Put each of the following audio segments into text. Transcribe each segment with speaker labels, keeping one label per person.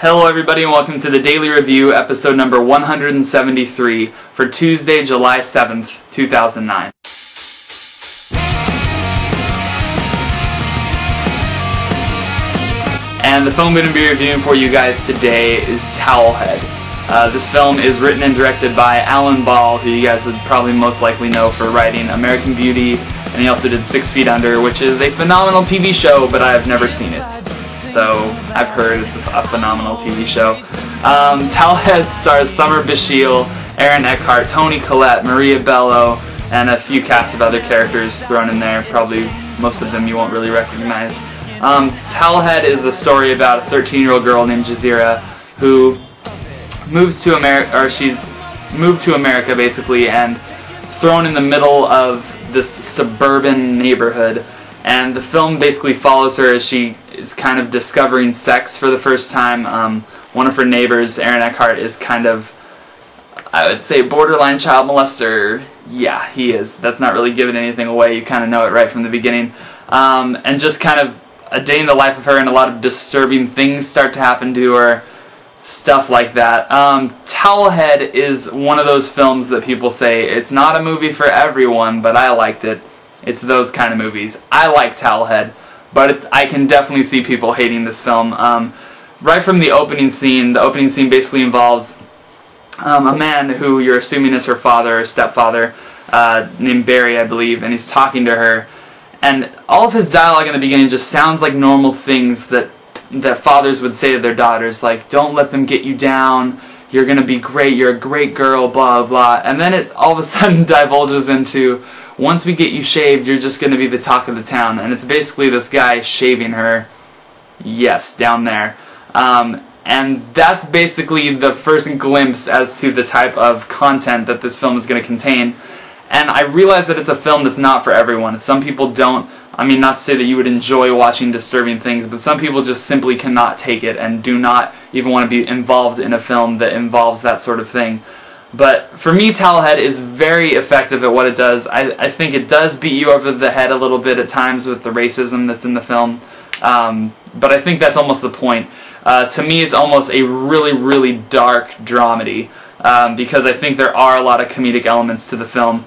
Speaker 1: Hello everybody and welcome to the Daily Review, episode number 173 for Tuesday, July 7th, 2009. And the film I'm going to be reviewing for you guys today is Towelhead. This film is written and directed by Alan Ball, who you guys would probably most likely know for writing American Beauty, and he also did 6 Feet Under, which is a phenomenal TV show, but I've never seen it. So I've heard it's a phenomenal TV show. Towelhead stars Summer Bashir, Aaron Eckhart, Toni Collette, Maria Bello, and a few cast of other characters thrown in there. Probably most of them you won't really recognize. Towelhead is the story about a 13-year-old girl named Jazeera who moves to America, or she's moved to America basically, and thrown in the middle of this suburban neighborhood. And the film basically follows her as she is kind of discovering sex for the first time. One of her neighbors, Aaron Eckhart, is kind of, I would say, borderline child molester. Yeah, he is. That's not really giving anything away. You kind of know it right from the beginning. And just kind of a day in the life of her, and a lot of disturbing things start to happen to her. Stuff like that. Towelhead is one of those films that people say, it's not a movie for everyone, but I liked it. It's those kind of movies. I like Towelhead, but I can definitely see people hating this film. Right from the opening scene basically involves a man who you're assuming is her father or stepfather, named Barry, I believe, and he's talking to her. And all of his dialogue in the beginning just sounds like normal things that fathers would say to their daughters, like, don't let them get you down, you're going to be great, you're a great girl, blah, blah. And then it all of a sudden divulges into, once we get you shaved, you're just going to be the talk of the town. And it's basically this guy shaving her, yes, down there. And that's basically the first glimpse as to the type of content that this film is going to contain. And I realize that it's a film that's not for everyone. Some people don't, I mean, not to say that you would enjoy watching disturbing things, but some people just simply cannot take it and do not even want to be involved in a film that involves that sort of thing. But for me, Towelhead is very effective at what it does. I think it does beat you over the head a little bit at times with the racism that's in the film, but I think that's almost the point. To me, it's almost a really, really dark dramedy, because I think there are a lot of comedic elements to the film,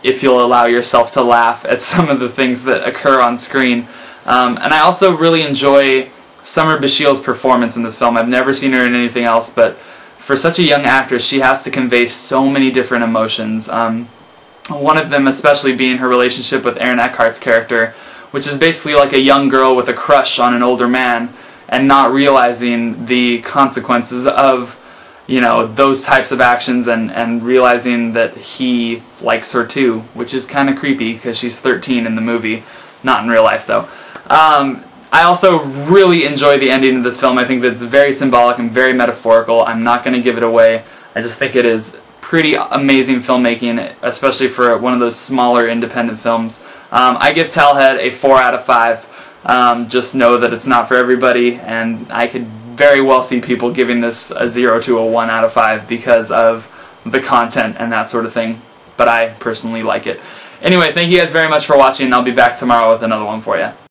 Speaker 1: if you'll allow yourself to laugh at some of the things that occur on screen. And I also really enjoy Summer Bashir's performance in this film. I've never seen her in anything else, but for such a young actress, she has to convey so many different emotions. One of them especially being her relationship with Aaron Eckhart's character, which is basically like a young girl with a crush on an older man and not realizing the consequences of, you know, those types of actions, and realizing that he likes her too, which is kind of creepy because she's 13 in the movie, not in real life though. I also really enjoy the ending of this film. I think that it's very symbolic and very metaphorical. I'm not going to give it away. I just think it is pretty amazing filmmaking, especially for one of those smaller independent films. I give Towelhead a 4 out of 5. Just know that it's not for everybody, and I could very well see people giving this a 0 to a 1 out of 5 because of the content and that sort of thing. But I personally like it. Anyway, thank you guys very much for watching, and I'll be back tomorrow with another one for you.